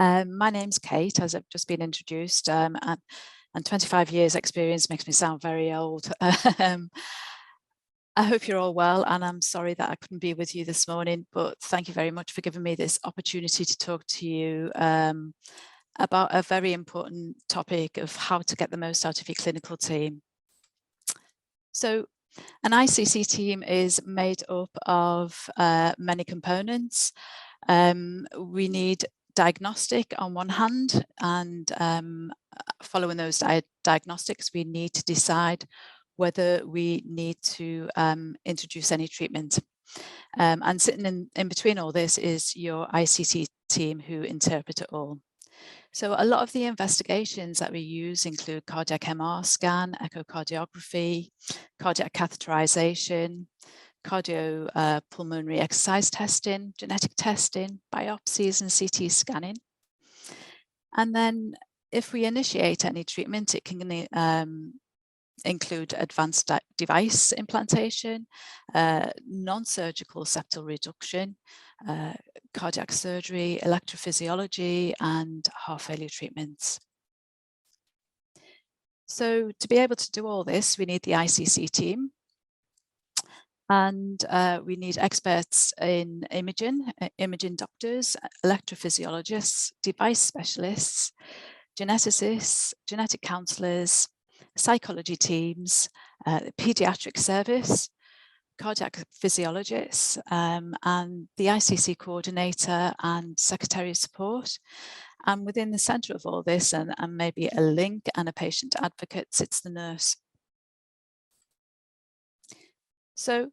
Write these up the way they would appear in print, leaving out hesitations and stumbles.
My name's Kate, as I've just been introduced, and 25 years experience makes me sound very old. I hope you're all well, and I'm sorry that I couldn't be with you this morning, but thank you very much for giving me this opportunity to talk to you about a very important topic of how to get the most out of your clinical team. So an ICC team is made up of many components. We need diagnostic on one hand, and following those diagnostics, we need to decide whether we need to introduce any treatment. And sitting in between all this is your ICC team who interpret it all. So a lot of the investigations that we use include cardiac MR scan, echocardiography, cardiac catheterization, cardiopulmonary exercise testing, genetic testing, biopsies and CT scanning. And then if we initiate any treatment, it can include advanced device implantation, non-surgical septal reduction, cardiac surgery, electrophysiology, and heart failure treatments. So to be able to do all this, we need the ICC team. And we need experts in imaging doctors, electrophysiologists, device specialists, geneticists, genetic counsellors, psychology teams, the paediatric service, cardiac physiologists, and the ICC coordinator and secretary of support. And within the centre of all this, and maybe a link and a patient advocate, sits the nurse. So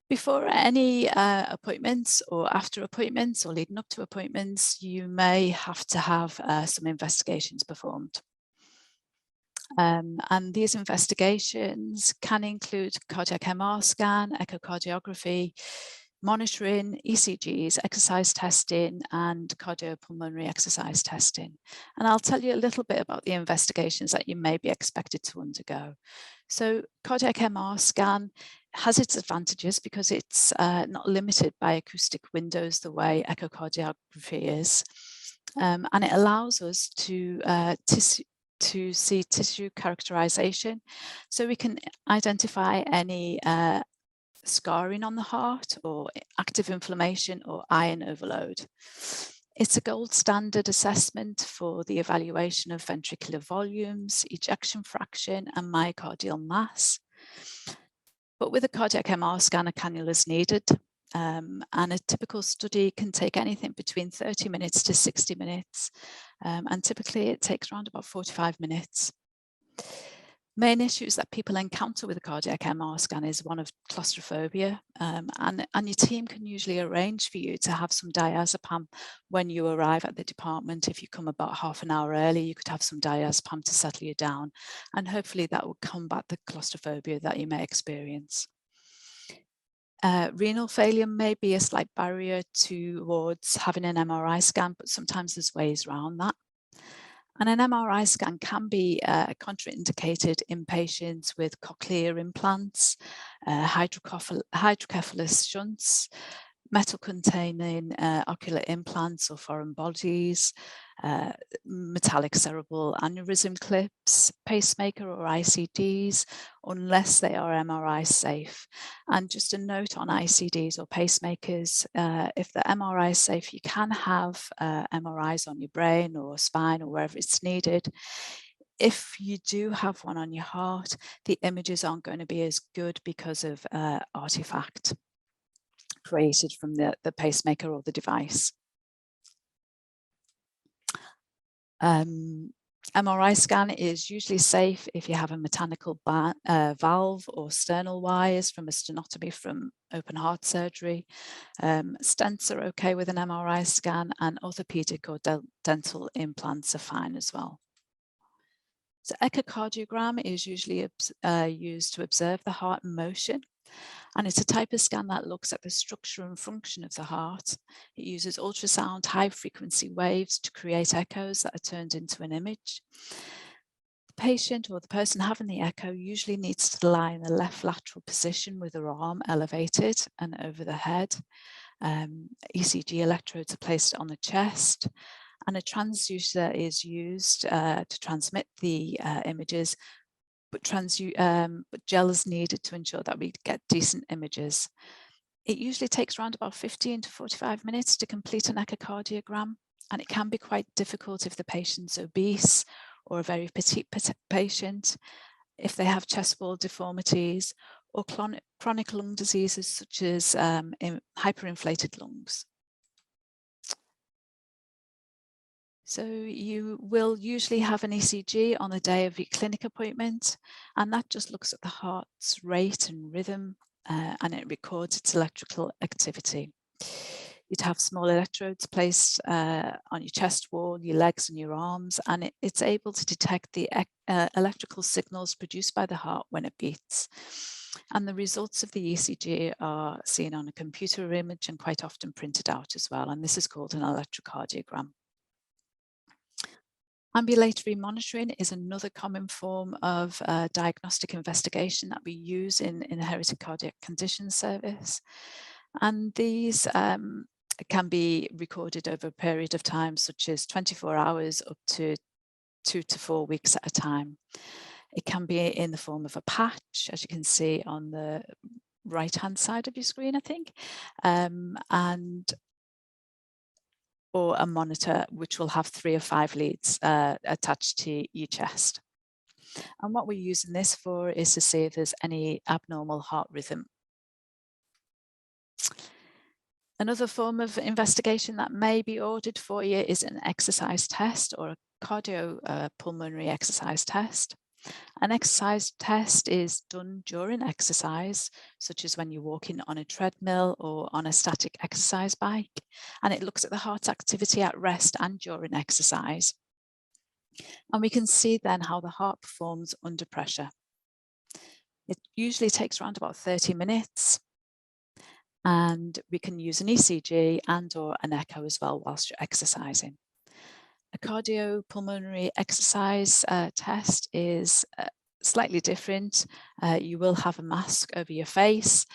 before any appointments or after appointments or leading up to appointments, you may have to have some investigations performed. And these investigations can include cardiac MR scan, echocardiography, monitoring, ECGs, exercise testing, and cardiopulmonary exercise testing. And I'll tell you a little bit about the investigations that you may be expected to undergo. So cardiac MR scan has its advantages because it's not limited by acoustic windows the way echocardiography is. And it allows us to see tissue characterization, so we can identify any scarring on the heart or active inflammation or iron overload. It's a gold standard assessment for the evaluation of ventricular volumes, ejection fraction, and myocardial mass. But with a cardiac MR scan, a cannula is needed, and a typical study can take anything between 30 minutes to 60 minutes, and typically it takes around about 45 minutes. Main issues that people encounter with a cardiac MR scan is one of claustrophobia, and your team can usually arrange for you to have some diazepam when you arrive at the department. If you come about half an hour early, you could have some diazepam to settle you down, and hopefully that will combat the claustrophobia that you may experience. Renal failure may be a slight barrier towards having an MRI scan, but sometimes there's ways around that. And an MRI scan can be contraindicated in patients with cochlear implants, hydrocephalus shunts, metal-containing ocular implants or foreign bodies, metallic cerebral aneurysm clips, pacemaker or ICDs, unless they are MRI safe. And just a note on ICDs or pacemakers, if the MRI is safe, you can have MRIs on your brain or spine or wherever it's needed. If you do have one on your heart, the images aren't going to be as good because of artifact created from the pacemaker or the device. MRI scan is usually safe if you have a mechanical valve or sternal wires from a sternotomy from open heart surgery. Stents are okay with an MRI scan, and orthopedic or dental implants are fine as well. So echocardiogram is usually used to observe the heart in motion. And it's a type of scan that looks at the structure and function of the heart. It uses ultrasound high frequency waves to create echoes that are turned into an image. The patient or the person having the echo usually needs to lie in the left lateral position with their arm elevated and over the head. ECG electrodes are placed on the chest, and a transducer is used to transmit the images, but gel is needed to ensure that we get decent images. It usually takes around about 15 to 45 minutes to complete an echocardiogram, and it can be quite difficult if the patient's obese or a very petite patient, if they have chest wall deformities or chronic lung diseases such as hyperinflated lungs. So you will usually have an ECG on the day of your clinic appointment, and that just looks at the heart's rate and rhythm, and it records its electrical activity. You'd have small electrodes placed on your chest wall, your legs and your arms, and it's able to detect the electrical signals produced by the heart when it beats. And the results of the ECG are seen on a computer image and quite often printed out as well, and this is called an electrocardiogram. Ambulatory monitoring is another common form of diagnostic investigation that we use in inherited cardiac conditions service. And these can be recorded over a period of time, such as 24 hours up to 2 to 4 weeks at a time. It can be in the form of a patch, as you can see on the right-hand side of your screen, I think, or a monitor which will have 3 or 5 leads attached to your chest. And what we're using this for is to see if there's any abnormal heart rhythm. Another form of investigation that may be ordered for you is an exercise test or a cardiopulmonary exercise test. An exercise test is done during exercise, such as when you're walking on a treadmill or on a static exercise bike, and it looks at the heart activity at rest and during exercise. And we can see then how the heart performs under pressure. It usually takes around about 30 minutes, and we can use an ECG and or an echo as well whilst you're exercising. A cardiopulmonary exercise test is slightly different. You will have a mask over your face,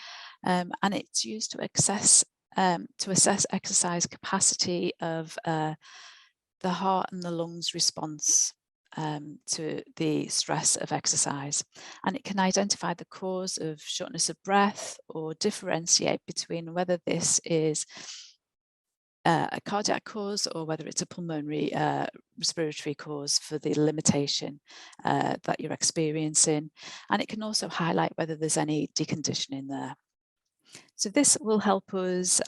and it's used to assess exercise capacity of the heart and the lungs response to the stress of exercise. And it can identify the cause of shortness of breath or differentiate between whether this is a cardiac cause or whether it's a pulmonary respiratory cause for the limitation that you're experiencing. And it can also highlight whether there's any deconditioning there. So this will help us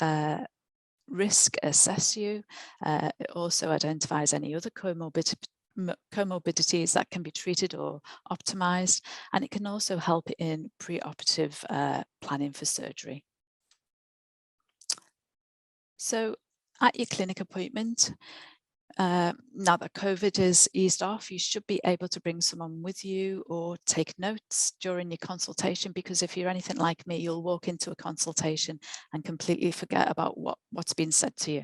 risk assess you. It also identifies any other comorbidities that can be treated or optimized, and it can also help in preoperative planning for surgery. So at your clinic appointment, now that COVID has eased off, you should be able to bring someone with you or take notes during your consultation, because if you're anything like me, you'll walk into a consultation and completely forget about what's been said to you.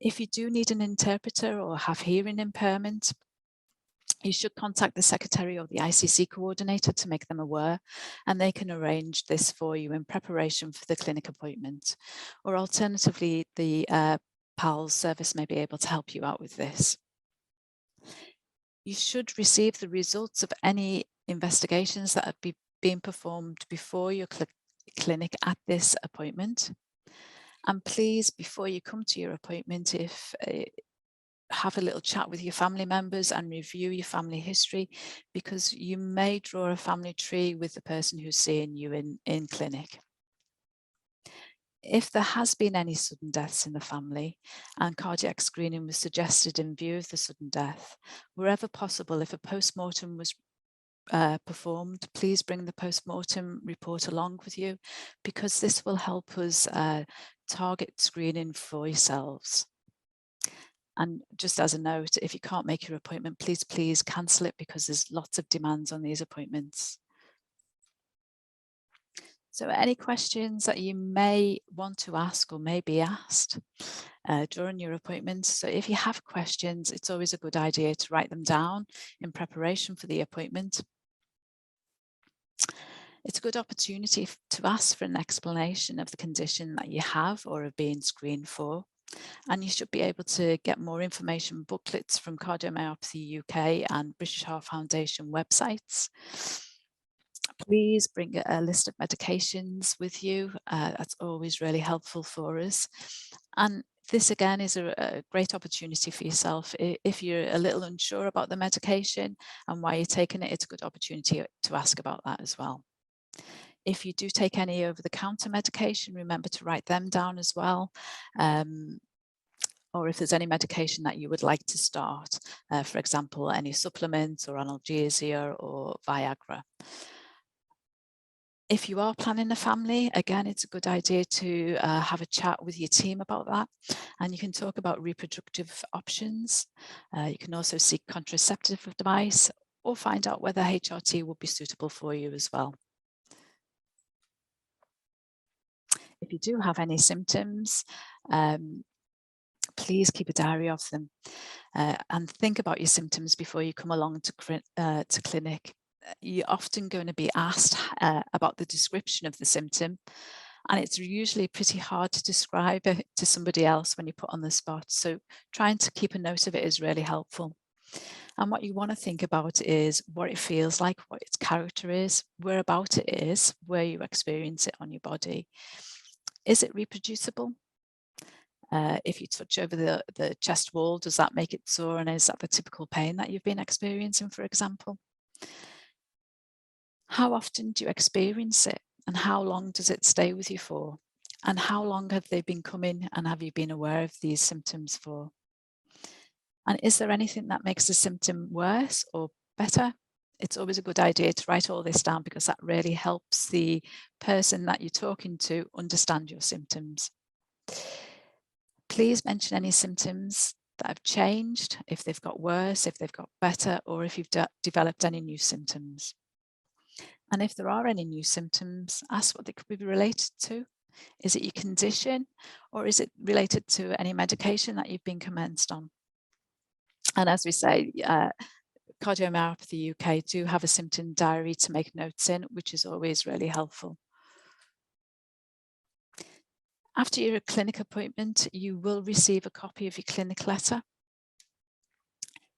If you do need an interpreter or have hearing impairment, you should contact the secretary or the ICC coordinator to make them aware, and they can arrange this for you in preparation for the clinic appointment. Or alternatively, the PALS service may be able to help you out with this. You should receive the results of any investigations that have been performed before your clinic at this appointment. And please, before you come to your appointment, have a little chat with your family members and review your family history, because you may draw a family tree with the person who's seeing you in clinic. If there has been any sudden deaths in the family and cardiac screening was suggested in view of the sudden death, wherever possible, if a post-mortem was performed, please bring the post-mortem report along with you, because this will help us target screening for yourselves. And just as a note, if you can't make your appointment, please cancel it, because there's lots of demands on these appointments. So any questions that you may want to ask or may be asked during your appointment. So if you have questions, it's always a good idea to write them down in preparation for the appointment. It's a good opportunity to ask for an explanation of the condition that you have or are being screened for. And you should be able to get more information booklets from Cardiomyopathy UK and British Heart Foundation websites. Please bring a list of medications with you. That's always really helpful for us. And this again is a great opportunity for yourself. If you're a little unsure about the medication and why you're taking it, it's a good opportunity to ask about that as well. If you do take any over-the-counter medication, remember to write them down as well. Or if there's any medication that you would like to start, for example, any supplements or analgesia or Viagra. If you are planning a family, again, it's a good idea to have a chat with your team about that. And you can talk about reproductive options. You can also seek contraceptive advice or find out whether HRT would be suitable for you as well. If you do have any symptoms, please keep a diary of them and think about your symptoms before you come along to clinic. You're often going to be asked about the description of the symptom, and it's usually pretty hard to describe it to somebody else when you're put on the spot. So trying to keep a note of it is really helpful. And what you want to think about is what it feels like, what its character is, whereabout it is, where you experience it on your body. Is it reproducible? If you touch over the chest wall, does that make it sore? And is that the typical pain that you've been experiencing, for example? How often do you experience it? And how long does it stay with you for? And how long have they been coming, and have you been aware of these symptoms for? And is there anything that makes the symptom worse or better? It's always a good idea to write all this down, because that really helps the person that you're talking to understand your symptoms. Please mention any symptoms that have changed, if they've got worse, if they've got better, or if you've developed any new symptoms. And if there are any new symptoms, ask what they could be related to. Is it your condition, or is it related to any medication that you've been commenced on? And as we say, Cardiomyopathy UK do have a symptom diary to make notes in, which is always really helpful. After your clinic appointment, you will receive a copy of your clinic letter.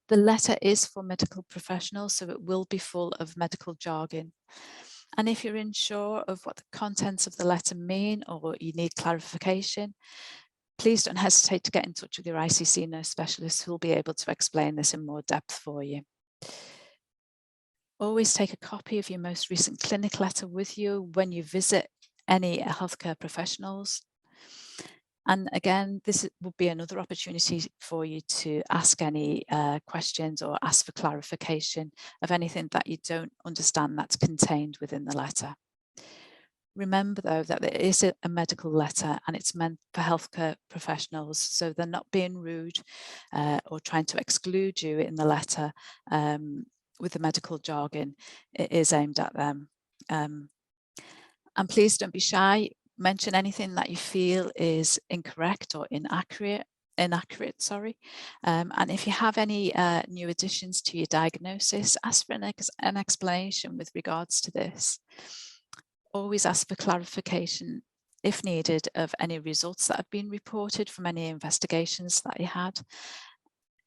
The letter is for medical professionals, so it will be full of medical jargon. And if you're unsure of what the contents of the letter mean, or you need clarification, please don't hesitate to get in touch with your ICC nurse specialist, who will be able to explain this in more depth for you. Always take a copy of your most recent clinic letter with you when you visit any healthcare professionals. And again, this will be another opportunity for you to ask any questions or ask for clarification of anything that you don't understand that's contained within the letter. Remember, though, that there is a medical letter, and it's meant for healthcare professionals, so they're not being rude or trying to exclude you in the letter with the medical jargon. It is aimed at them. And please don't be shy. Mention anything that you feel is incorrect or inaccurate. And if you have any new additions to your diagnosis, ask for an explanation with regards to this. Always ask for clarification, if needed, of any results that have been reported from any investigations that you had.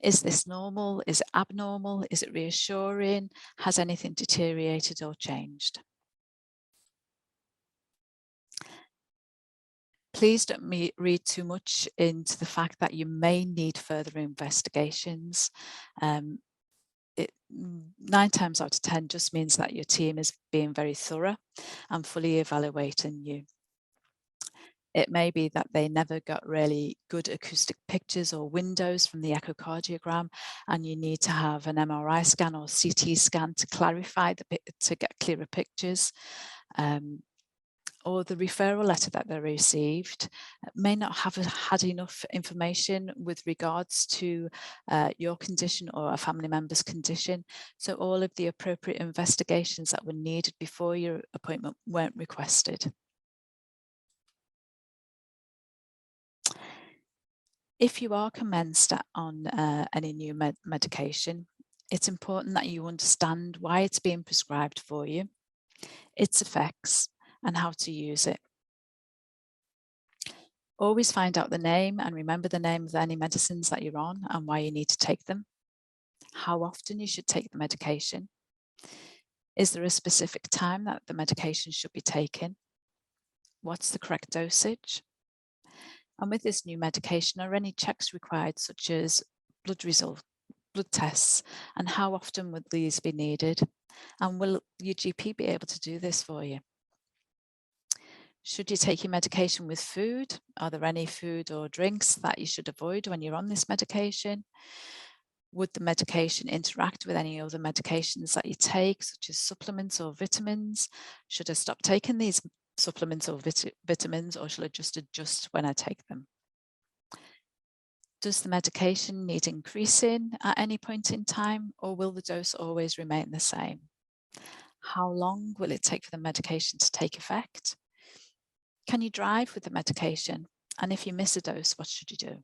Is this normal? Is it abnormal? Is it reassuring? Has anything deteriorated or changed? Please don't read too much into the fact that you may need further investigations. 9 times out of 10 just means that your team is being very thorough and fully evaluating you. It may be that they never got really good acoustic pictures or windows from the echocardiogram, and you need to have an MRI scan or CT scan to clarify to get clearer pictures. Or the referral letter that they received may not have had enough information with regards to your condition or a family member's condition. So all of the appropriate investigations that were needed before your appointment weren't requested. If you are commenced on any new medication, it's important that you understand why it's being prescribed for you, its effects, and how to use it. Always find out the name and remember the name of any medicines that you're on and why you need to take them. How often you should take the medication. Is there a specific time that the medication should be taken? What's the correct dosage? And with this new medication, are any checks required, such as blood tests, and how often would these be needed? And will your GP be able to do this for you? Should you take your medication with food? Are there any food or drinks that you should avoid when you're on this medication? Would the medication interact with any other medications that you take, such as supplements or vitamins? Should I stop taking these supplements or vitamins, or should I just adjust when I take them? Does the medication need increasing at any point in time, or will the dose always remain the same? How long will it take for the medication to take effect? Can you drive with the medication? And if you miss a dose, what should you do?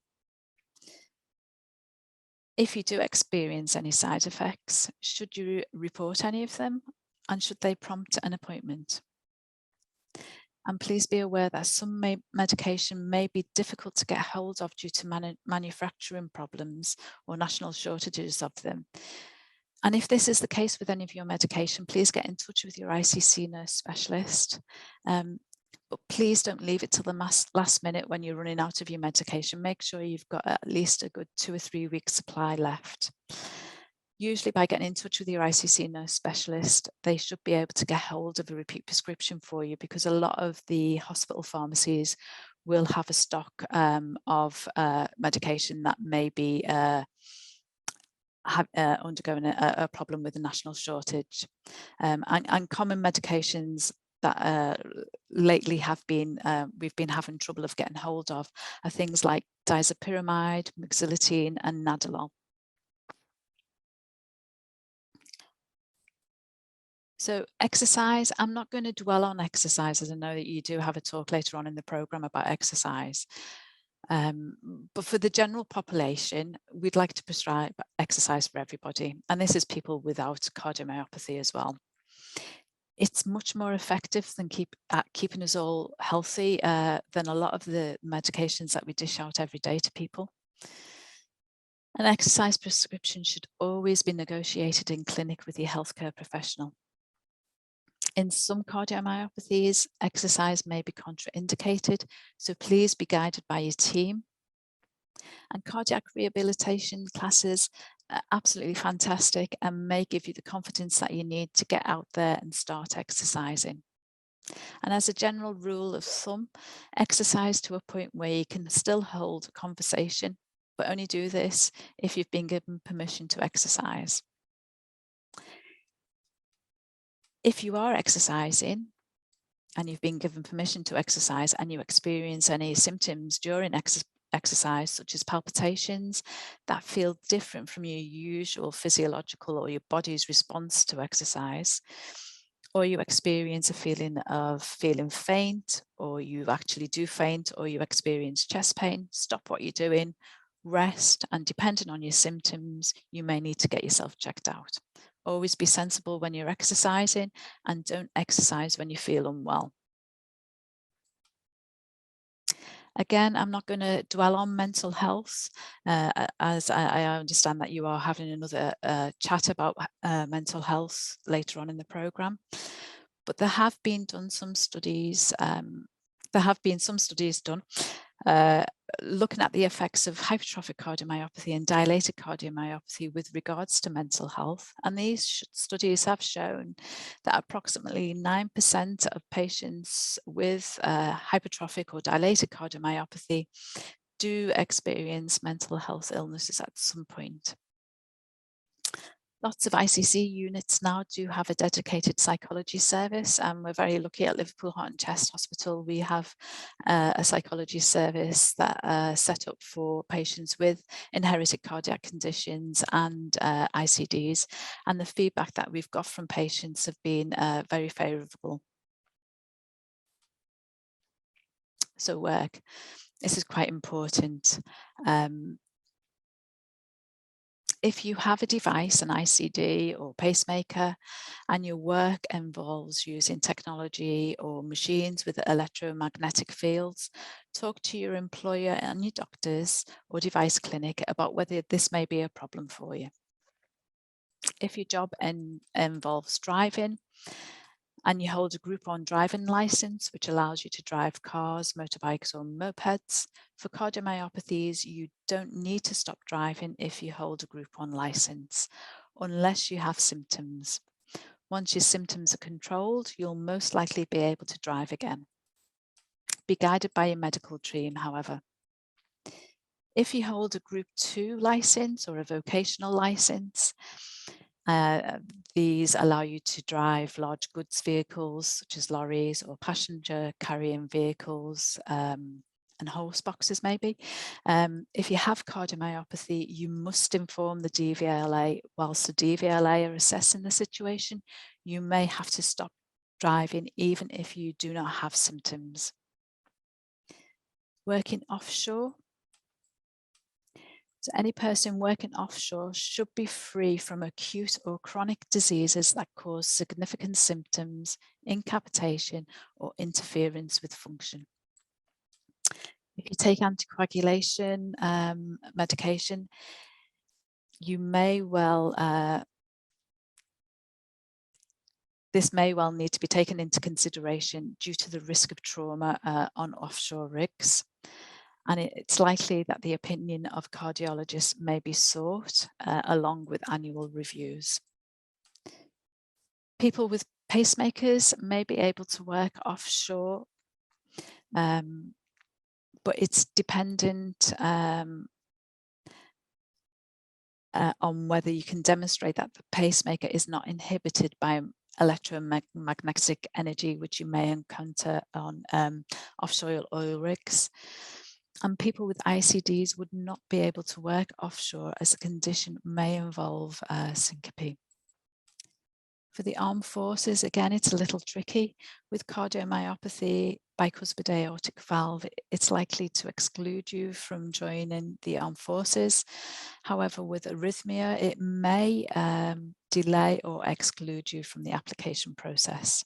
If you do experience any side effects, should you report any of them? And should they prompt an appointment? And please be aware that some medication may be difficult to get hold of due to manufacturing problems or national shortages of them. And if this is the case with any of your medication, please get in touch with your ICC nurse specialist. But please don't leave it till the last minute when you're running out of your medication. Make sure you've got at least a good 2 or 3 weeks supply left. Usually by getting in touch with your ICC nurse specialist, they should be able to get hold of a repeat prescription for you, because a lot of the hospital pharmacies will have a stock of medication that may be undergoing a problem with the national shortage. And common medications that lately have been we've been having trouble of getting hold of are things like diazepyramide, mexiletine, and nadolol. So exercise, I'm not going to dwell on exercise, as I know that you do have a talk later on in the programme about exercise. But for the general population, we'd like to prescribe exercise for everybody. And this is people without cardiomyopathy as well. It's much more effective than keeping us all healthy than a lot of the medications that we dish out every day to people. An exercise prescription should always be negotiated in clinic with your healthcare professional. In some cardiomyopathies, exercise may be contraindicated, so please be guided by your team. And cardiac rehabilitation classes are absolutely fantastic and may give you the confidence that you need to get out there and start exercising. And as a general rule of thumb, exercise to a point where you can still hold a conversation, but only do this if you've been given permission to exercise. If you are exercising and you've been given permission to exercise and you experience any symptoms during exercise, such as palpitations that feel different from your usual physiological or your body's response to exercise, or you experience a feeling of feeling faint, or you actually do faint, or you experience chest pain, stop what you're doing, rest, and depending on your symptoms, you may need to get yourself checked out. Always be sensible when you're exercising, and don't exercise when you feel unwell. Again, I'm not going to dwell on mental health, as I understand that you are having another chat about mental health later on in the programme. But there have been some studies done looking at the effects of hypertrophic cardiomyopathy and dilated cardiomyopathy with regards to mental health. And these studies have shown that approximately 9% of patients with hypertrophic or dilated cardiomyopathy do experience mental health illnesses at some point. Lots of ICC units now do have a dedicated psychology service, and we're very lucky at Liverpool Heart and Chest Hospital. We have a psychology service that set up for patients with inherited cardiac conditions and ICDs, and the feedback that we've got from patients have been very favourable. So this is quite important. If you have a device, an ICD or pacemaker, and your work involves using technology or machines with electromagnetic fields, talk to your employer and your doctors or device clinic about whether this may be a problem for you. If your job involves driving and you hold a Group 1 driving license, which allows you to drive cars, motorbikes or mopeds, for cardiomyopathies, you don't need to stop driving if you hold a Group 1 license, unless you have symptoms. Once your symptoms are controlled, you'll most likely be able to drive again. Be guided by your medical team, however. If you hold a Group 2 license or a vocational license, these allow you to drive large goods vehicles such as lorries or passenger carrying vehicles and horse boxes maybe. If you have cardiomyopathy, you must inform the DVLA. Whilst the DVLA are assessing the situation, you may have to stop driving even if you do not have symptoms. Working offshore. So any person working offshore should be free from acute or chronic diseases that cause significant symptoms, incapacitation, or interference with function. If you take anticoagulation medication, you may well this may well need to be taken into consideration due to the risk of trauma on offshore rigs. And it's likely that the opinion of cardiologists may be sought along with annual reviews. People with pacemakers may be able to work offshore, but it's dependent on whether you can demonstrate that the pacemaker is not inhibited by electromagnetic energy, which you may encounter on offshore oil rigs. And people with ICDs would not be able to work offshore as the condition may involve syncope. For the armed forces, again, it's a little tricky. With cardiomyopathy, bicuspid aortic valve, it's likely to exclude you from joining the armed forces. However, with arrhythmia, it may delay or exclude you from the application process.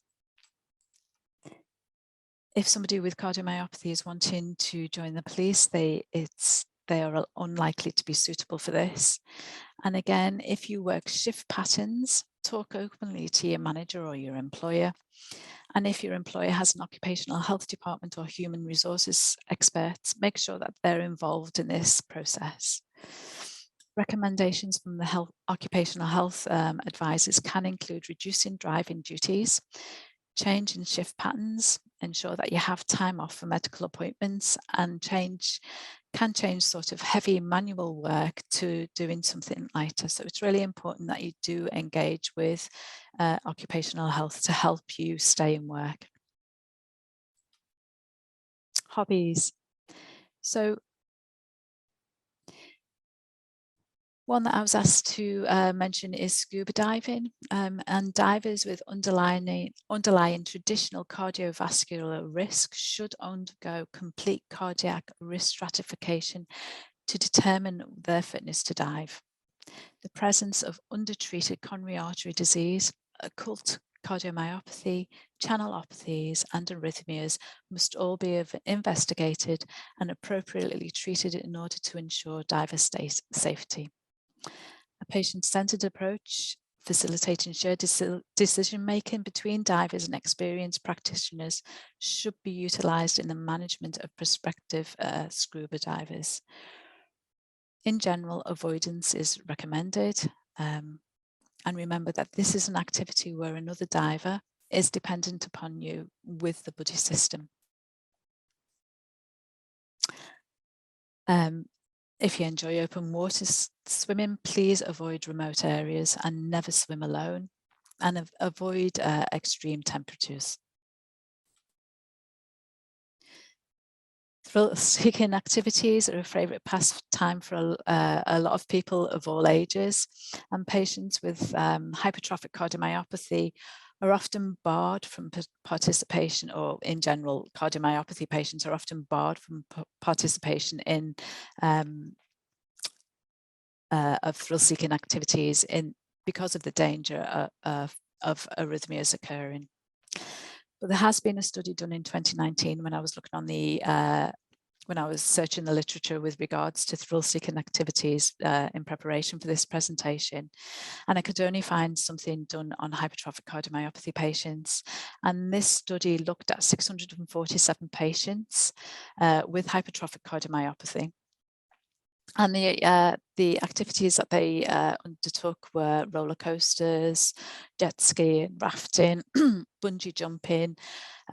If somebody with cardiomyopathy is wanting to join the police, they are unlikely to be suitable for this. And again, if you work shift patterns, talk openly to your manager or your employer. And if your employer has an occupational health department or human resources experts, make sure that they're involved in this process. Recommendations from the occupational health advisors can include reducing driving duties, change in shift patterns, ensure that you have time off for medical appointments, and can change sort of heavy manual work to doing something lighter. So it's really important that you do engage with occupational health to help you stay in work. Hobbies. So one that I was asked to mention is scuba diving, and divers with underlying traditional cardiovascular risk should undergo complete cardiac risk stratification to determine their fitness to dive. The presence of undertreated coronary artery disease, occult cardiomyopathy, channelopathies, and arrhythmias must all be investigated and appropriately treated in order to ensure diver safety. A patient-centered approach facilitating shared decision-making between divers and experienced practitioners should be utilised in the management of prospective scuba divers. In general, avoidance is recommended, and remember that this is an activity where another diver is dependent upon you with the buddy system. If you enjoy open water swimming, please avoid remote areas and never swim alone, and avoid extreme temperatures. Thrill-seeking activities are a favourite pastime for a lot of people of all ages, and patients with hypertrophic cardiomyopathy are often barred from participation, or in general, cardiomyopathy patients are often barred from participation in of thrill-seeking activities because of the danger of arrhythmias occurring. But there has been a study done in 2019 when I was looking on the when I was searching the literature with regards to thrill-seeking activities in preparation for this presentation, and I could only find something done on hypertrophic cardiomyopathy patients. And this study looked at 647 patients with hypertrophic cardiomyopathy. And the activities that they undertook were roller coasters, jet skiing, rafting, bungee jumping,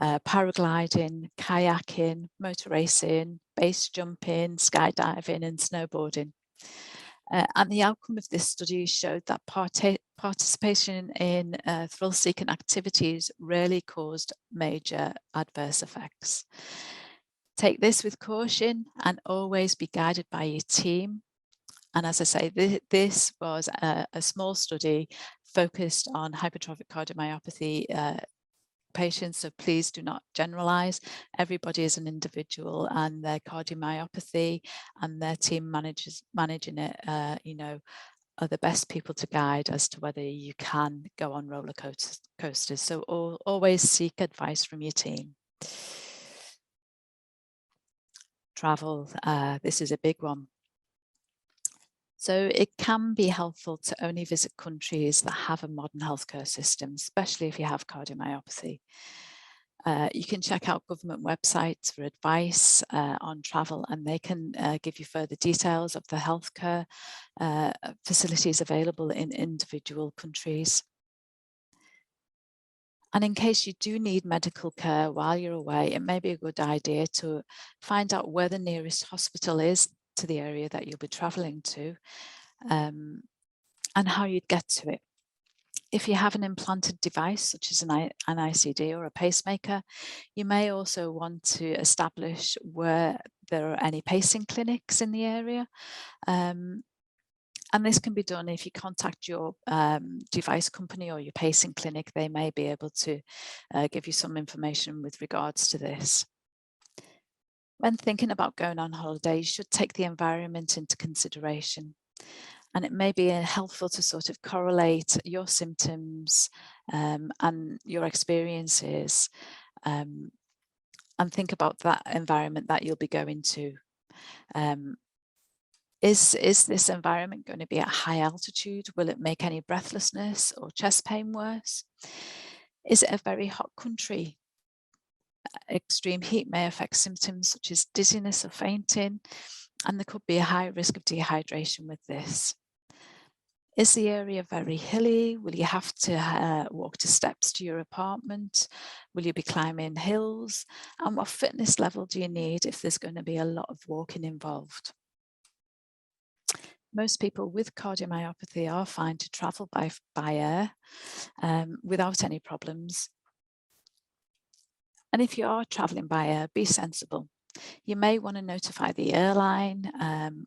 paragliding, kayaking, motor racing, base jumping, skydiving and snowboarding. And the outcome of this study showed that participation in thrill-seeking activities rarely caused major adverse effects. Take this with caution and always be guided by your team. And as I say, this was a small study focused on hypertrophic cardiomyopathy patients, so please do not generalize. Everybody is an individual, and their cardiomyopathy and their team managing it, you know, are the best people to guide as to whether you can go on roller coasters. So always seek advice from your team. Travel, this is a big one. So it can be helpful to only visit countries that have a modern healthcare system, especially if you have cardiomyopathy. You can check out government websites for advice on travel, and they can give you further details of the healthcare facilities available in individual countries. And in case you do need medical care while you're away, it may be a good idea to find out where the nearest hospital is to the area that you'll be traveling to, and how you'd get to it. If you have an implanted device, such as an ICD or a pacemaker, you may also want to establish where there are any pacing clinics in the area. And this can be done if you contact your device company or your pacing clinic. They may be able to give you some information with regards to this. When thinking about going on holiday, you should take the environment into consideration. And it may be helpful to sort of correlate your symptoms and your experiences and think about that environment that you'll be going to. Is this environment going to be at high altitude? Will it make any breathlessness or chest pain worse? Is it a very hot country? Extreme heat may affect symptoms such as dizziness or fainting, and there could be a high risk of dehydration with this. Is the area very hilly? Will you have to walk to steps to your apartment? Will you be climbing hills? And what fitness level do you need if there's going to be a lot of walking involved? Most people with cardiomyopathy are fine to travel by air without any problems. And if you are traveling by air, be sensible. You may want to notify the airline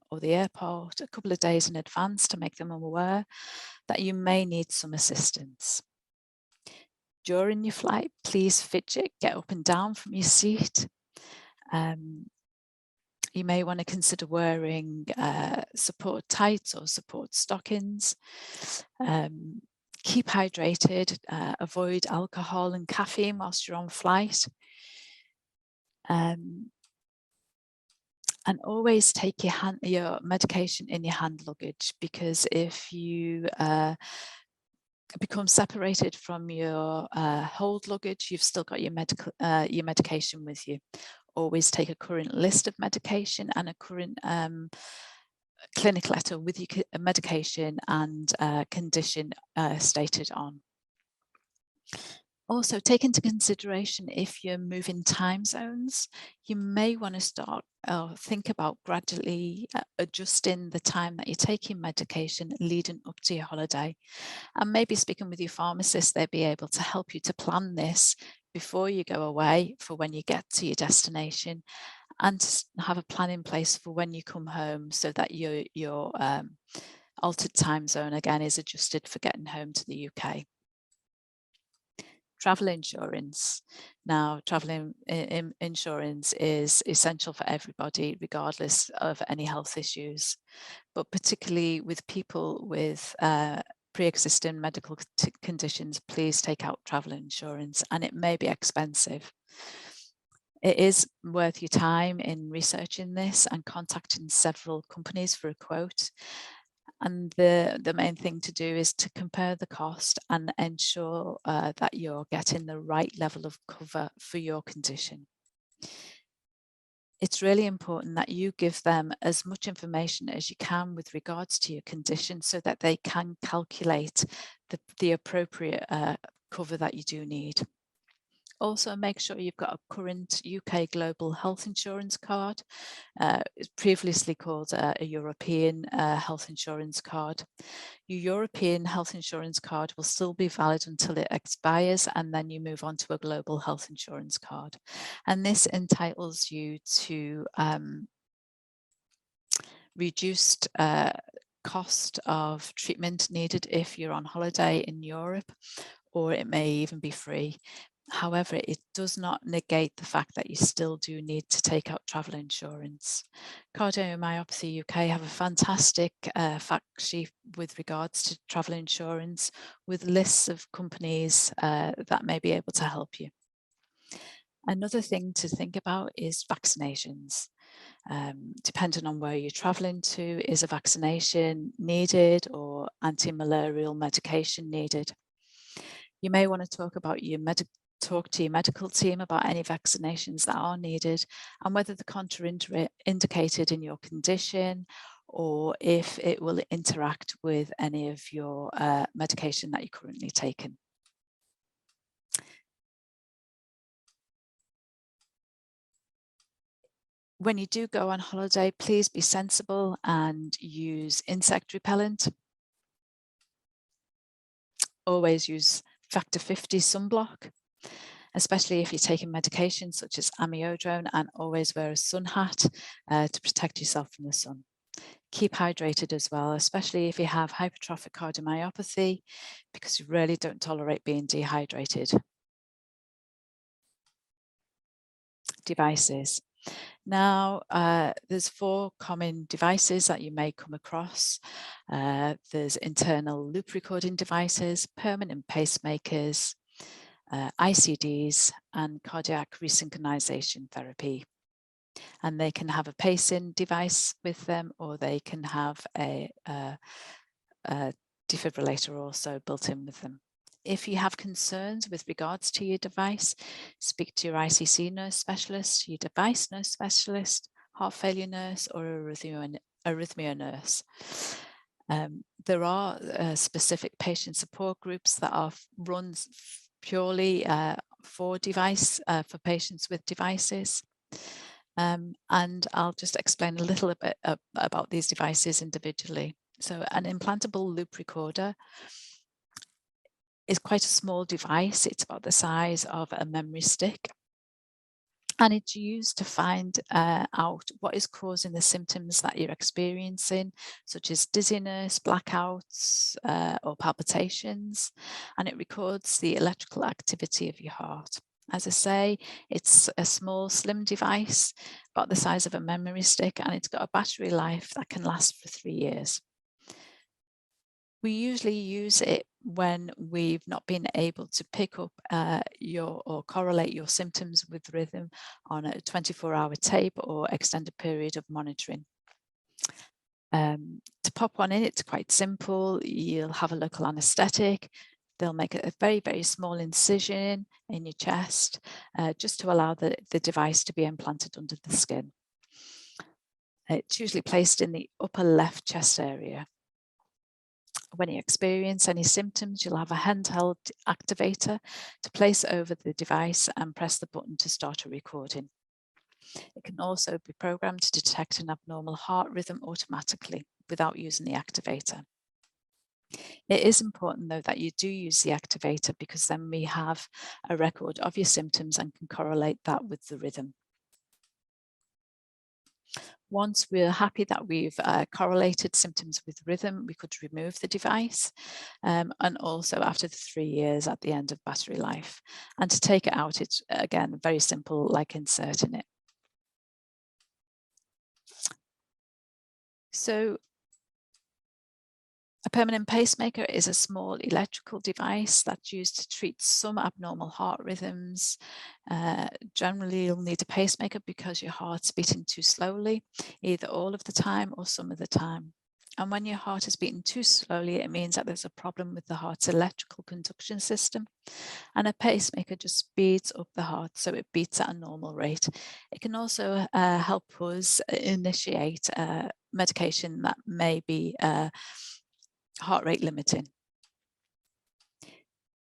or the airport a couple of days in advance to make them aware that you may need some assistance. During your flight, please fidget, get up and down from your seat. You may want to consider wearing support tights or support stockings. Keep hydrated, avoid alcohol and caffeine whilst you're on flight. And always take your medication in your hand luggage, because if you become separated from your hold luggage, you've still got your medication with you. Always take a current list of medication and a current clinic letter with your medication and condition stated on. Also, take into consideration if you're moving time zones, you may want to start or think about gradually adjusting the time that you're taking medication leading up to your holiday. And maybe speaking with your pharmacist, they'll be able to help you to plan this before you go away for when you get to your destination, and to have a plan in place for when you come home so that your altered time zone again is adjusted for getting home to the UK. Travel insurance. Now, travel insurance is essential for everybody, regardless of any health issues, but particularly with people with pre-existing medical conditions, please take out travel insurance, and it may be expensive. It is worth your time in researching this and contacting several companies for a quote. And the main thing to do is to compare the cost and ensure that you're getting the right level of cover for your condition. It's really important that you give them as much information as you can with regards to your condition so that they can calculate the appropriate cover that you do need. Also, make sure you've got a current UK Global Health Insurance card. It's previously called a European Health Insurance card. Your European Health Insurance card will still be valid until it expires, and then you move on to a Global Health Insurance card. And this entitles you to reduced cost of treatment needed if you're on holiday in Europe, or it may even be free. However, it does not negate the fact that you still do need to take out travel insurance. Cardiomyopathy UK have a fantastic fact sheet with regards to travel insurance with lists of companies that may be able to help you. Another thing to think about is vaccinations. Depending on where you're traveling to, is a vaccination needed or anti-malarial medication needed? You may want to talk to your medical team about any vaccinations that are needed and whether they're contraindicated in your condition or if it will interact with any of your medication that you're currently taking. When you do go on holiday, please be sensible and use insect repellent. Always use factor 50 sunblock, especially if you're taking medications such as amiodarone, and always wear a sun hat to protect yourself from the sun. Keep hydrated as well, especially if you have hypertrophic cardiomyopathy, because you really don't tolerate being dehydrated. Devices. Now, there's 4 common devices that you may come across. There's internal loop recording devices, permanent pacemakers, ICDs, and cardiac resynchronization therapy. And they can have a pacing device with them, or they can have a defibrillator also built in with them. If you have concerns with regards to your device, speak to your ICC nurse specialist, your device nurse specialist, heart failure nurse, or arrhythmia nurse. There are specific patient support groups that are run purely for patients with devices. And I'll just explain a little bit about these devices individually. So an implantable loop recorder is quite a small device. It's about the size of a memory stick. And it's used to find out what is causing the symptoms that you're experiencing, such as dizziness, blackouts, or palpitations. And it records the electrical activity of your heart. As I say, it's a small, slim device, about the size of a memory stick, and it's got a battery life that can last for 3 years. We usually use it when we've not been able to pick up or correlate your symptoms with rhythm on a 24-hour tape or extended period of monitoring. To pop one in, it's quite simple. You'll have a local anaesthetic. They'll make a very, very small incision in your chest just to allow the device to be implanted under the skin. It's usually placed in the upper left chest area. When you experience any symptoms, you'll have a handheld activator to place over the device and press the button to start a recording. It can also be programmed to detect an abnormal heart rhythm automatically without using the activator. It is important, though, that you do use the activator, because then we have a record of your symptoms and can correlate that with the rhythm. Once we're happy that we've correlated symptoms with rhythm, we could remove the device, and also after the 3 years at the end of battery life. And to take it out, it's again very simple, like inserting it. So A permanent pacemaker is a small electrical device that's used to treat some abnormal heart rhythms. Generally, you'll need a pacemaker because your heart's beating too slowly, either all of the time or some of the time. And when your heart is beating too slowly, it means that there's a problem with the heart's electrical conduction system. And a pacemaker just speeds up the heart so it beats at a normal rate. It can also help us initiate medication that may be heart rate limiting.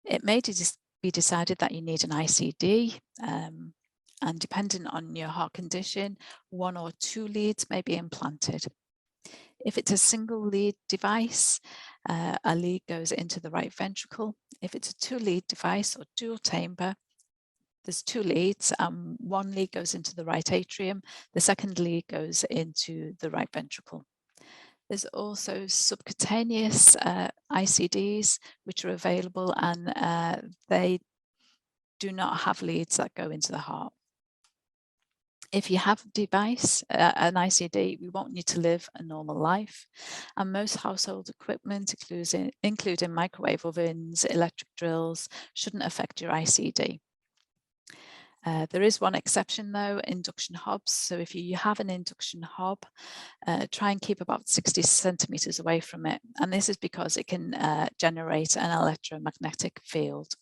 It may be decided that you need an ICD, and depending on your heart condition, 1 or 2 leads may be implanted. If it's a single lead device, a lead goes into the right ventricle. If it's a 2-lead device or dual chamber, there's 2 leads and 1 lead goes into the right atrium, the second lead goes into the right ventricle. There's also subcutaneous ICDs, which are available, and they do not have leads that go into the heart. If you have a device, an ICD, we want you to live a normal life. And most household equipment, including microwave ovens, electric drills, shouldn't affect your ICD. There is one exception though, induction hobs. So if you have an induction hob, try and keep about 60 centimeters away from it. And this is because it can generate an electromagnetic field,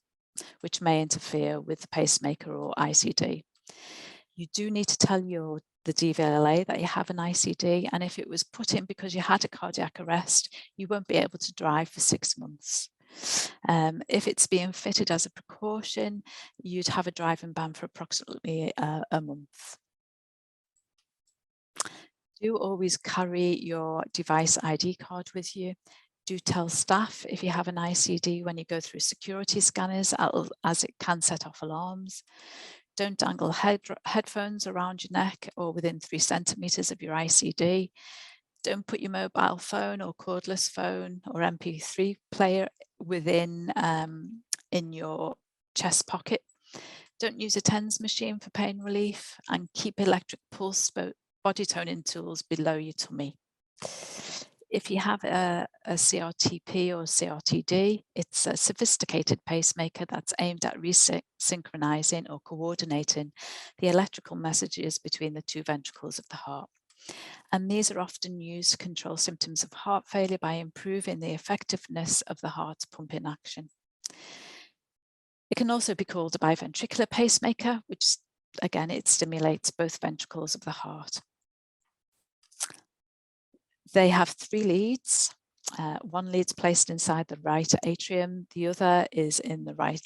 which may interfere with the pacemaker or ICD. You do need to tell the DVLA that you have an ICD, and if it was put in because you had a cardiac arrest, you won't be able to drive for 6 months. If it's being fitted as a precaution, you'd have a driving ban for approximately a month. Do always carry your device ID card with you. Do tell staff if you have an ICD when you go through security scanners, as it can set off alarms. Don't dangle headphones around your neck or within 3 centimeters of your ICD. Don't put your mobile phone or cordless phone or MP3 player within in your chest pocket. Don't use a TENS machine for pain relief, and keep electric pulse body toning tools below your tummy. If you have a CRTP or CRTD, it's a sophisticated pacemaker that's aimed at resynchronizing or coordinating the electrical messages between the 2 ventricles of the heart. And these are often used to control symptoms of heart failure by improving the effectiveness of the heart's pumping action. It can also be called a biventricular pacemaker, which again, it stimulates both ventricles of the heart. They have 3 leads. 1 lead's placed inside the right atrium, the other is in the right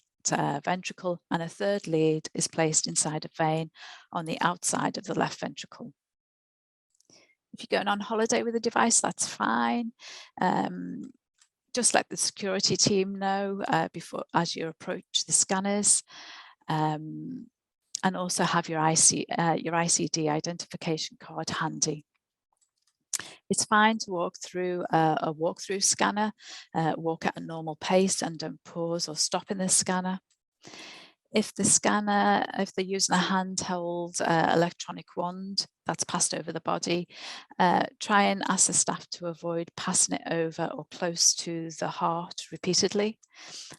ventricle, and a 3rd lead is placed inside a vein on the outside of the left ventricle. If you're going on holiday with a device, that's fine. Just let the security team know as you approach the scanners, and also have your ICD identification card handy. It's fine to walk through a walkthrough scanner, walk at a normal pace and don't pause or stop in the scanner. If they're using a handheld electronic wand that's passed over the body, try and ask the staff to avoid passing it over or close to the heart repeatedly.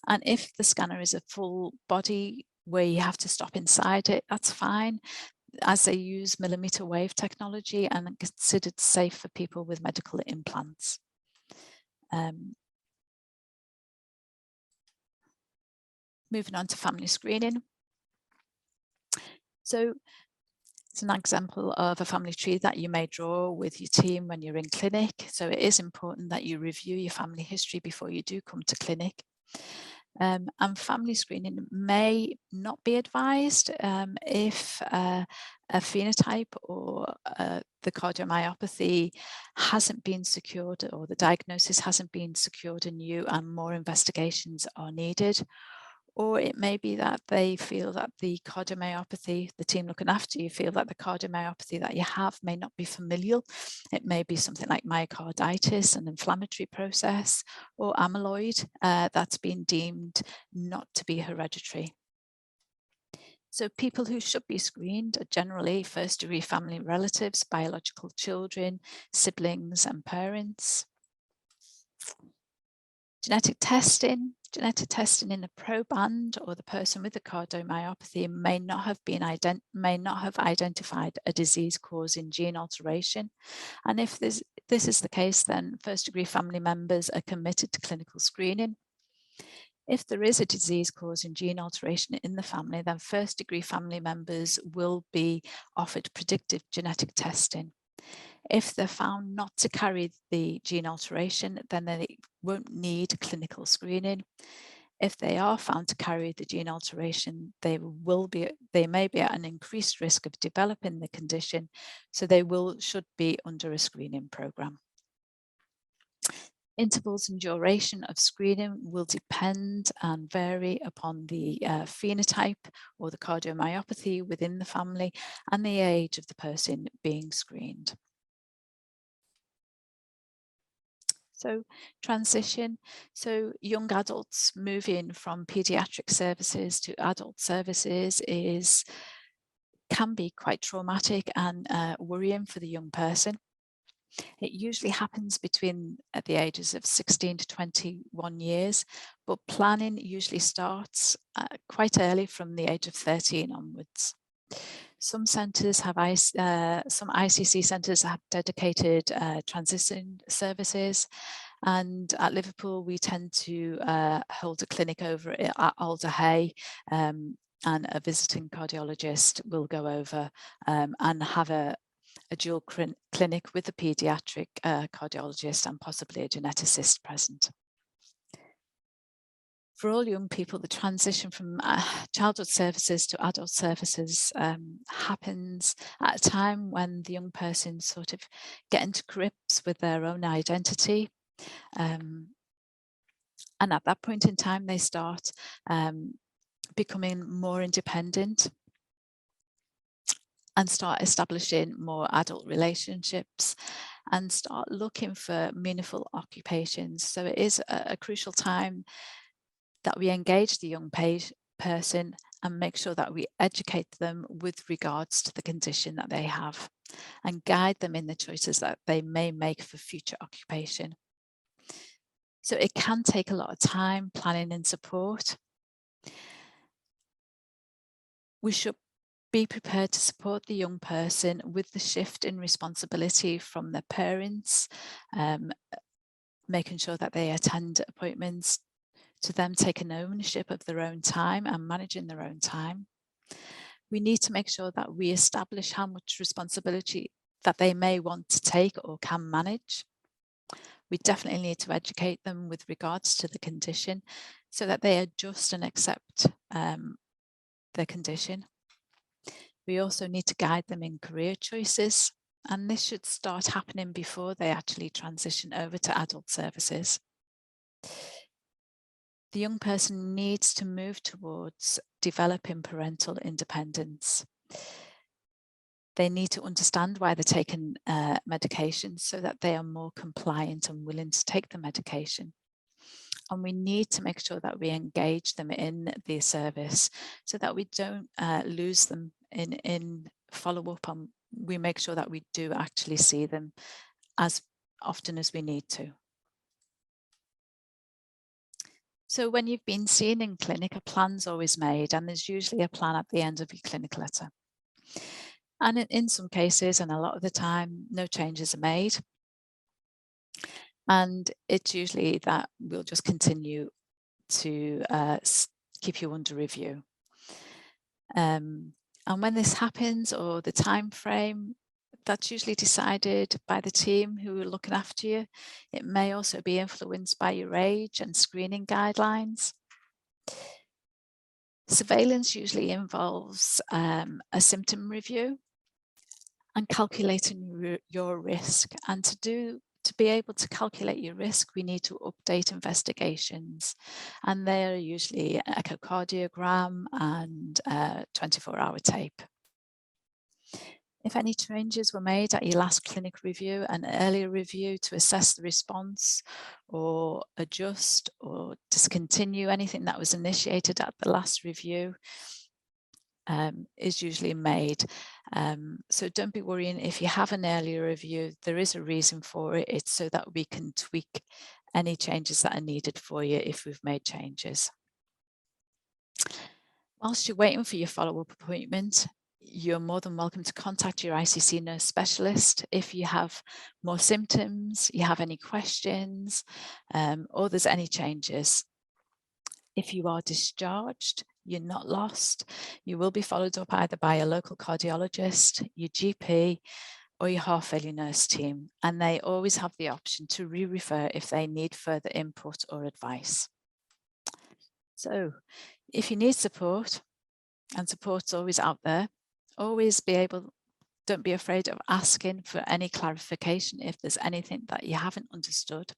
And if the scanner is a full body where you have to stop inside it, that's fine, as they use millimeter wave technology and considered safe for people with medical implants. Moving on to family screening. So it's an example of a family tree that you may draw with your team when you're in clinic. So it is important that you review your family history before you do come to clinic. And family screening may not be advised if a phenotype or the cardiomyopathy hasn't been secured, or the diagnosis hasn't been secured in you and more investigations are needed. Or it may be that they feel that the cardiomyopathy, the team looking after you feel that the cardiomyopathy that you have may not be familial. It may be something like myocarditis, an inflammatory process, or amyloid that's been deemed not to be hereditary. So people who should be screened are generally first-degree family relatives, biological children, siblings, and parents. Genetic testing in the proband or the person with the cardiomyopathy may not have identified a disease-causing gene alteration. And if this is the case, then first-degree family members are committed to clinical screening. If there is a disease-causing gene alteration in the family, then first-degree family members will be offered predictive genetic testing. If they're found not to carry the gene alteration, then they won't need clinical screening. If they are found to carry the gene alteration, they may be at an increased risk of developing the condition, so they should be under a screening program. Intervals and duration of screening will depend and vary upon the phenotype or the cardiomyopathy within the family and the age of the person being screened. So transition, so young adults moving from paediatric services to adult services can be quite traumatic and worrying for the young person. It usually happens between at the ages of 16 to 21 years, but planning usually starts quite early from the age of 13 onwards. Some centres have, some ICC centres have dedicated transition services, and at Liverpool we tend to hold a clinic over at Alder Hay, and a visiting cardiologist will go over and have a dual clinic with a paediatric cardiologist and possibly a geneticist present. For all young people, the transition from childhood services to adult services happens at a time when the young person sort of get into grips with their own identity. And at that point in time, they start becoming more independent and start establishing more adult relationships and start looking for meaningful occupations. So it is a crucial time that we engage the young person and make sure that we educate them with regards to the condition that they have and guide them in the choices that they may make for future occupation. So it can take a lot of time, planning and support. We should be prepared to support the young person with the shift in responsibility from their parents, making sure that they attend appointments, to them taking ownership of their own time and managing their own time. We need to make sure that we establish how much responsibility that they may want to take or can manage. We definitely need to educate them with regards to the condition so that they adjust and accept their condition. We also need to guide them in career choices, and this should start happening before they actually transition over to adult services. The young person needs to move towards developing parental independence. They need to understand why they're taking medication so that they are more compliant and willing to take the medication. And we need to make sure that we engage them in the service so that we don't lose them in follow-up, and we make sure that we do actually see them as often as we need to. So when you've been seen in clinic, a plan's always made, and there's usually a plan at the end of your clinic letter. And in some cases, and a lot of the time, no changes are made. And it's usually that we'll just continue to keep you under review. And when this happens, or the time frame, that's usually decided by the team who are looking after you. It may also be influenced by your age and screening guidelines. Surveillance usually involves a symptom review and calculating your risk. And to be able to calculate your risk, we need to update investigations. And they're usually an echocardiogram and a 24-hour tape. If any changes were made at your last clinic review, an earlier review to assess the response or adjust or discontinue anything that was initiated at the last review is usually made. So don't be worrying if you have an earlier review. There is a reason for it. It's so that we can tweak any changes that are needed for you if we've made changes. Whilst you're waiting for your follow-up appointment, you're more than welcome to contact your ICC nurse specialist if you have more symptoms, you have any questions, or there's any changes. If you are discharged, you're not lost. You will be followed up either by a local cardiologist, your GP, or your heart failure nurse team, and they always have the option to re-refer if they need further input or advice. So if you need support, and support's always out there, don't be afraid of asking for any clarification if there's anything that you haven't understood.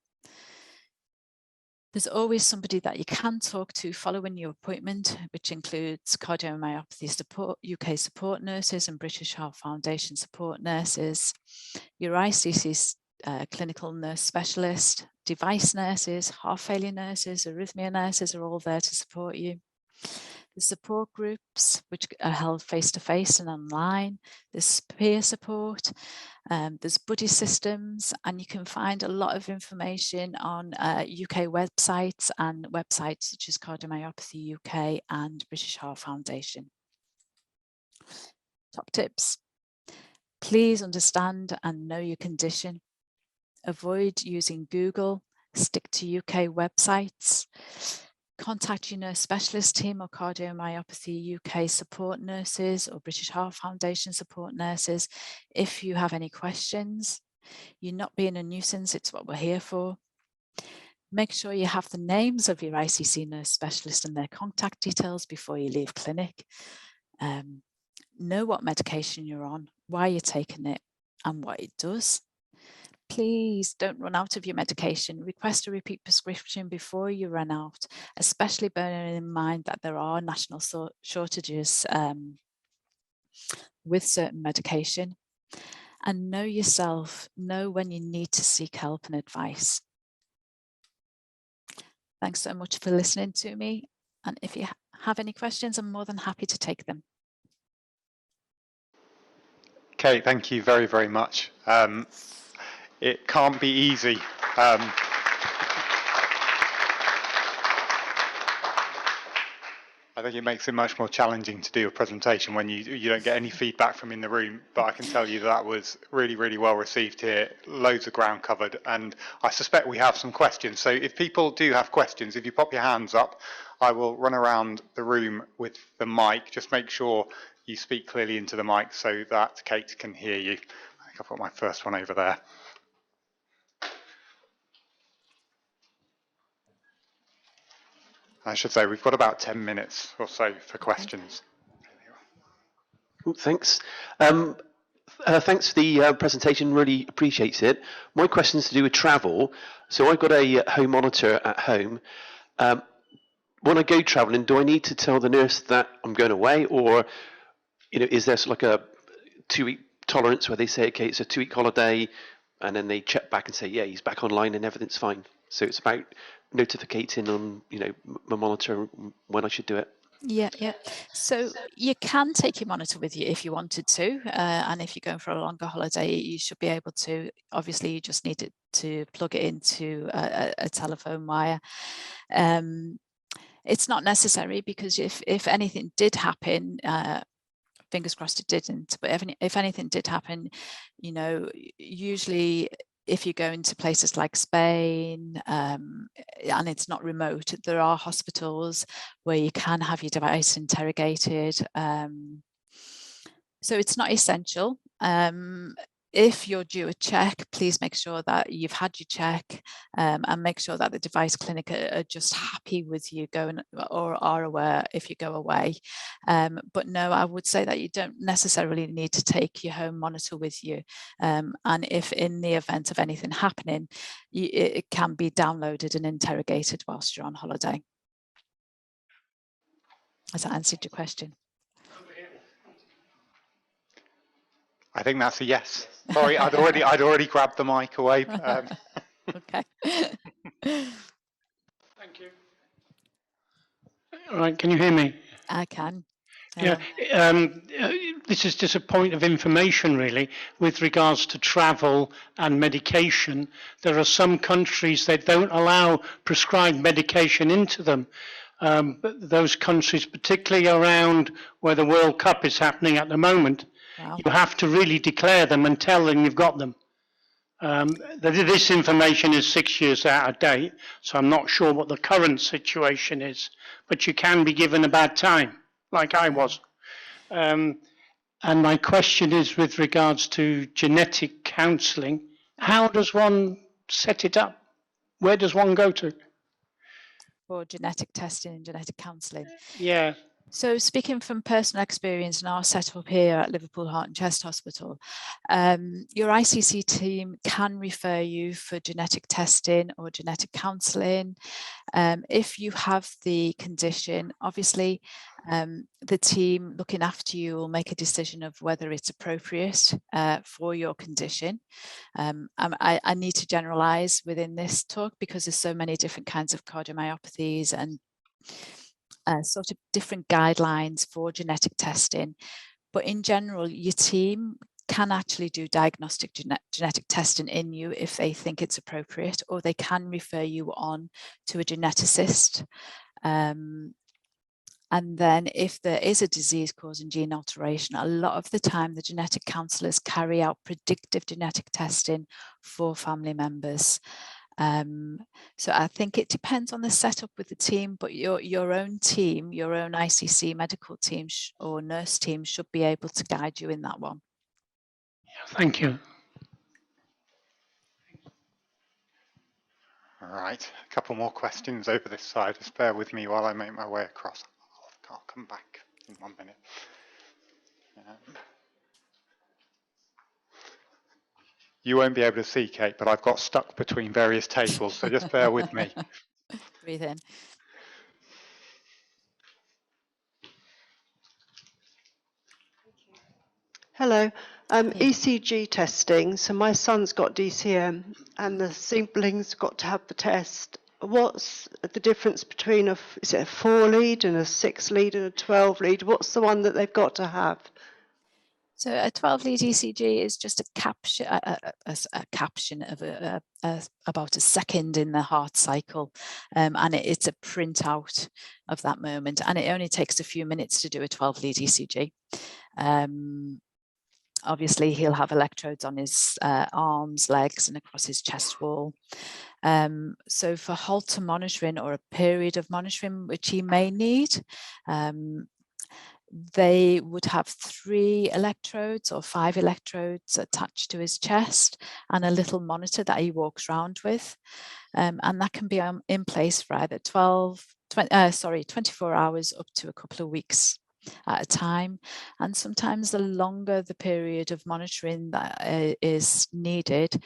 There's always somebody that you can talk to following your appointment, which includes Cardiomyopathy UK support nurses and British Heart Foundation support nurses, your ICC clinical nurse specialist, device nurses, heart failure nurses, arrhythmia nurses are all there to support you. The support groups, which are held face-to-face and online, there's peer support, there's buddy systems, and you can find a lot of information on UK websites and websites such as Cardiomyopathy UK and British Heart Foundation. Top tips. Please understand and know your condition. Avoid using Google, stick to UK websites. Contact your nurse specialist team or Cardiomyopathy UK support nurses or British Heart Foundation support nurses if you have any questions. You're not being a nuisance, it's what we're here for. Make sure you have the names of your ICC nurse specialist and their contact details before you leave clinic. Know what medication you're on, why you're taking it, and what it does. Please don't run out of your medication. Request a repeat prescription before you run out, especially bearing in mind that there are national shortages with certain medication. And know yourself, know when you need to seek help and advice. Thanks so much for listening to me. And if you have any questions, I'm more than happy to take them. Okay, thank you very, very much. It can't be easy. I think it makes it much more challenging to do a presentation when you don't get any feedback from in the room, but I can tell you that was really, really well received here, loads of ground covered, and I suspect we have some questions. So if people do have questions, if you pop your hands up, I will run around the room with the mic. Just make sure you speak clearly into the mic so that Kate can hear you. I think I've got my first one over there. I should say we've got about 10 minutes or so for questions. Okay. Thanks. Thanks for the presentation, really appreciate it. My question is to do with travel. So I've got a home monitor at home. When I go traveling, do I need to tell the nurse that I'm going away, or is there like a 2-week tolerance where they say, okay, it's a 2-week holiday, and then they check back and say, yeah, he's back online and everything's fine. So it's about notificating on, my monitor when I should do it. Yeah. So you can take your monitor with you if you wanted to, and if you're going for a longer holiday, you should be able to. Obviously, you just need to plug it into a telephone wire. It's not necessary, because if anything did happen, fingers crossed it didn't, but if anything did happen, usually if you go into places like Spain and it's not remote, there are hospitals where you can have your device interrogated. So it's not essential. If you're due a check, please make sure that you've had your check, and make sure that the device clinic are just happy with you going, or are aware if you go away. But no, I would say that you don't necessarily need to take your home monitor with you. And if in the event of anything happening, it can be downloaded and interrogated whilst you're on holiday. Has that answered your question? I think that's a yes. Sorry, I'd already grabbed the mic away. Okay. Thank you. All right, can you hear me? I can. Yeah, this is just a point of information really with regards to travel and medication. There are some countries that don't allow prescribed medication into them. But those countries, particularly around where the World Cup is happening at the moment, Wow. you have to really declare them and tell them you've got them. This information is 6 years out of date, so I'm not sure what the current situation is, but you can be given a bad time, like I was. And my question is with regards to genetic counselling, how does one set it up? Where does one go to? For genetic testing and genetic counselling. Yeah. So speaking from personal experience in our setup here at Liverpool Heart and Chest Hospital, your ICC team can refer you for genetic testing or genetic counselling. If you have the condition, obviously the team looking after you will make a decision of whether it's appropriate for your condition. I need to generalise within this talk because there's so many different kinds of cardiomyopathies and sort of different guidelines for genetic testing. But in general, your team can actually do diagnostic genetic testing in you if they think it's appropriate, or they can refer you on to a geneticist. And then if there is a disease-causing gene alteration, a lot of the time the genetic counsellors carry out predictive genetic testing for family members. So I think it depends on the setup with the team, but your own team, your own ICC medical team or nurse team should be able to guide you in that one. Thank you. All right, a couple more questions over this side. Just bear with me while I make my way across. I'll come back in 1 minute. You won't be able to see, Kate, but I've got stuck between various tables, so just bear with me. Breathe in. Hello. ECG testing. So my son's got DCM and the siblings got to have the test. What's the difference between is it a 4-lead and a 6-lead and a 12-lead? What's the one that they've got to have? So a 12-lead ECG is just a caption of about a second in the heart cycle, and it's a printout of that moment, and it only takes a few minutes to do a 12-lead ECG. Obviously, he'll have electrodes on his arms, legs, and across his chest wall. So for Holter monitoring or a period of monitoring, which he may need, they would have 3 electrodes or 5 electrodes attached to his chest and a little monitor that he walks around with. And that can be in place for either 24 hours up to a couple of weeks at a time. And sometimes the longer the period of monitoring that is needed,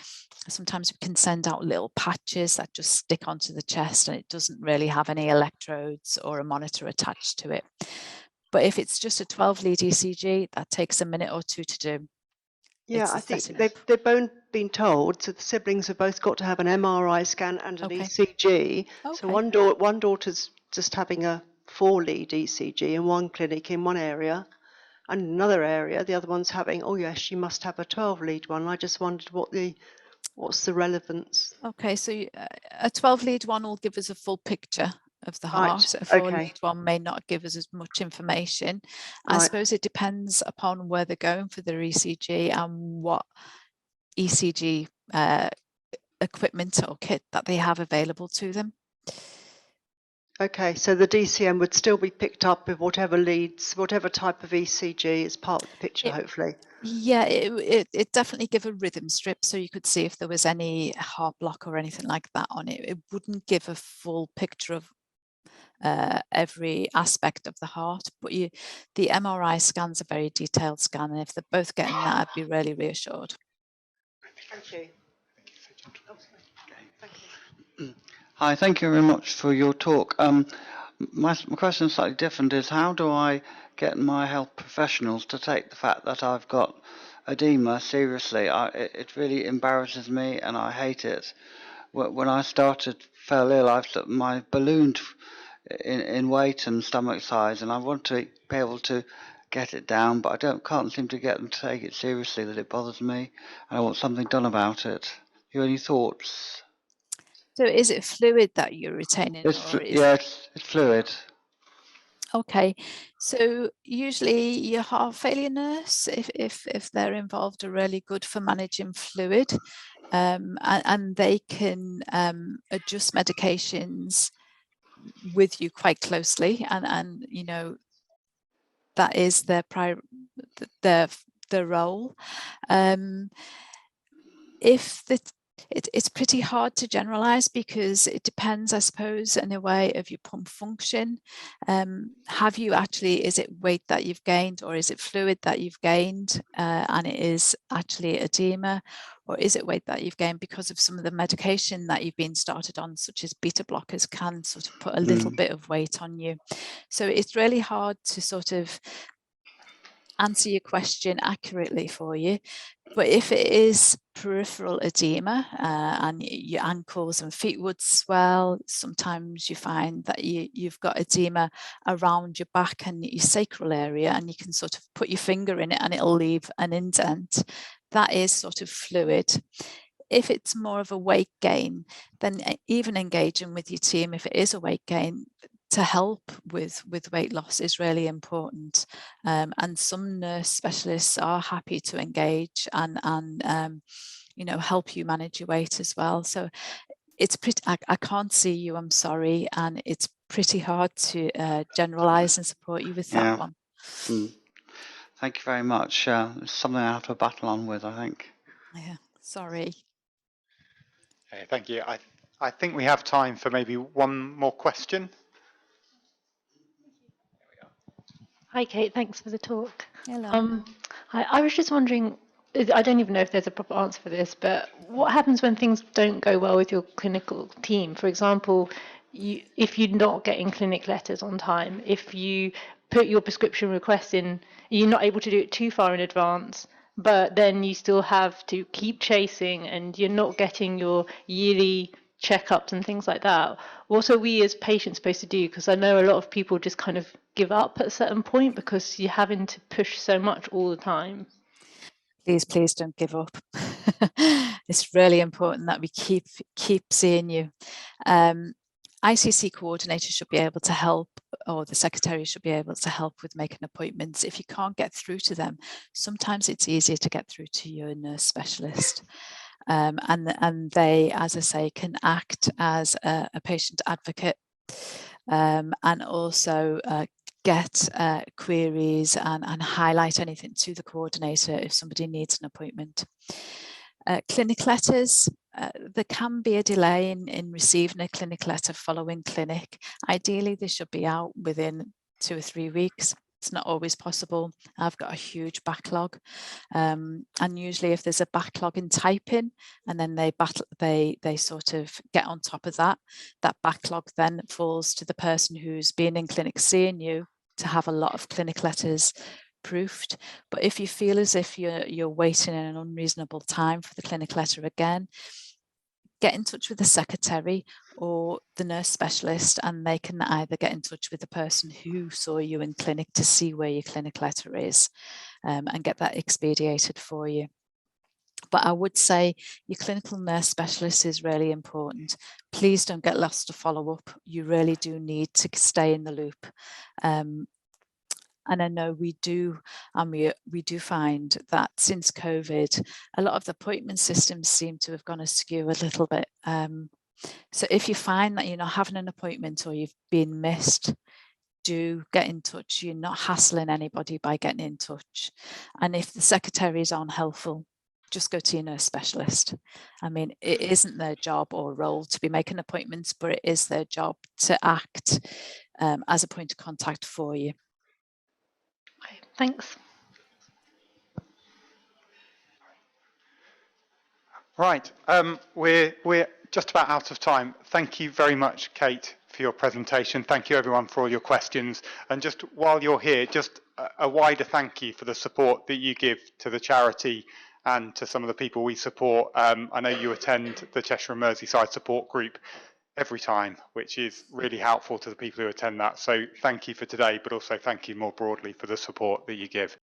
sometimes we can send out little patches that just stick onto the chest and it doesn't really have any electrodes or a monitor attached to it. But if it's just a 12-lead ECG, that takes a minute or 2 to do. Yeah, I think they've both been told, so the siblings have both got to have an MRI scan and an ECG. Okay. So one daughter's just having a 4-lead ECG in one clinic in one area, and another area the other one's having, oh yes, she must have a 12-lead one. I just wondered what's the relevance. Okay, so a 12-lead one will give us a full picture of the heart. Right. A 4-lead one may not give us as much information. I suppose it depends upon where they're going for their ECG and what ECG equipment or kit that they have available to them. Okay, so the DCM would still be picked up with whatever type of ECG is part of the picture, hopefully. Yeah, it definitely give a rhythm strip, so you could see if there was any heart block or anything like that on it. It wouldn't give a full picture of every aspect of the heart, but the MRI scan's a very detailed scan, and if they're both getting that, I'd be really reassured. Thank you. Hi, thank you very much for your talk. My question is slightly different, is how do I get my health professionals to take the fact that I've got oedema seriously? It really embarrasses me and I hate it. When I fell ill, my balloon in weight and stomach size, and I want to be able to get it down, but I can't seem to get them to take it seriously, that it bothers me, and I want something done about it. You any thoughts? So is it fluid that you're retaining, or is Yeah, it's fluid. Okay, so usually your heart failure nurse, if they're involved, are really good for managing fluid, and they can adjust medications with you quite closely, and you know that is their their role. If it's pretty hard to generalize because it depends, I suppose, in a way of your pump function. Have you actually, is it weight that you've gained, or is it fluid that you've gained and it is actually edema, or is it weight that you've gained because of some of the medication that you've been started on, such as beta blockers, can sort of put a little bit of weight on you. So it's really hard to sort of answer your question accurately for you. But if it is peripheral edema and your ankles and feet would swell, sometimes you find that you've got edema around your back and your sacral area, and you can sort of put your finger in it and it'll leave an indent. That is sort of fluid. If it's more of a weight gain, then even engaging with your team, if it is a weight gain, to help with weight loss is really important, and some nurse specialists are happy to engage and you know, help you manage your weight as well. So it's pretty, I can't see you, I'm sorry, and it's pretty hard to generalize and support you with that one. Thank you very much. It's something I have to battle on with, I think. Yeah, sorry. Okay, thank you. I think we have time for maybe one more question. Hi, Kate. Thanks for the talk. Hello. I was just wondering, I don't even know if there's a proper answer for this, but what happens when things don't go well with your clinical team? For example, if you're not getting clinic letters on time, if you put your prescription request in, you're not able to do it too far in advance, but then you still have to keep chasing and you're not getting your yearly checkups and things like that. What are we as patients supposed to do? Because I know a lot of people just kind of give up at a certain point because you're having to push so much all the time. Please don't give up. It's really important that we keep seeing you. ICC coordinator should be able to help, or the secretary should be able to help with making appointments. If you can't get through to them, sometimes it's easier to get through to your nurse specialist. And they, as I say, can act as a patient advocate, and also get queries and highlight anything to the coordinator if somebody needs an appointment. Clinic letters, there can be a delay in receiving a clinic letter following clinic. Ideally, they should be out within 2 or 3 weeks. It's not always possible. I've got a huge backlog, and usually if there's a backlog in typing and then they sort of get on top of that backlog then falls to the person who's been in clinic seeing you to have a lot of clinic letters proofed. But if you feel as if you're waiting an unreasonable time for the clinic letter again, get in touch with the secretary or the nurse specialist, and they can either get in touch with the person who saw you in clinic to see where your clinic letter is, and get that expedited for you. But I would say your clinical nurse specialist is really important. Please don't get lost to follow up. You really do need to stay in the loop. And I know we do, and we do find that since COVID, a lot of the appointment systems seem to have gone askew a little bit. So if you find that you're not having an appointment or you've been missed, do get in touch. You're not hassling anybody by getting in touch. And if the secretaries aren't helpful, just go to your nurse specialist. I mean, it isn't their job or role to be making appointments, but it is their job to act as a point of contact for you. Thanks. Right, we're just about out of time. Thank you very much, Kate, for your presentation. Thank you everyone for all your questions. And just while you're here, just a wider thank you for the support that you give to the charity and to some of the people we support. I know you attend the Cheshire and Merseyside support group every time, which is really helpful to the people who attend that. So thank you for today, but also thank you more broadly for the support that you give.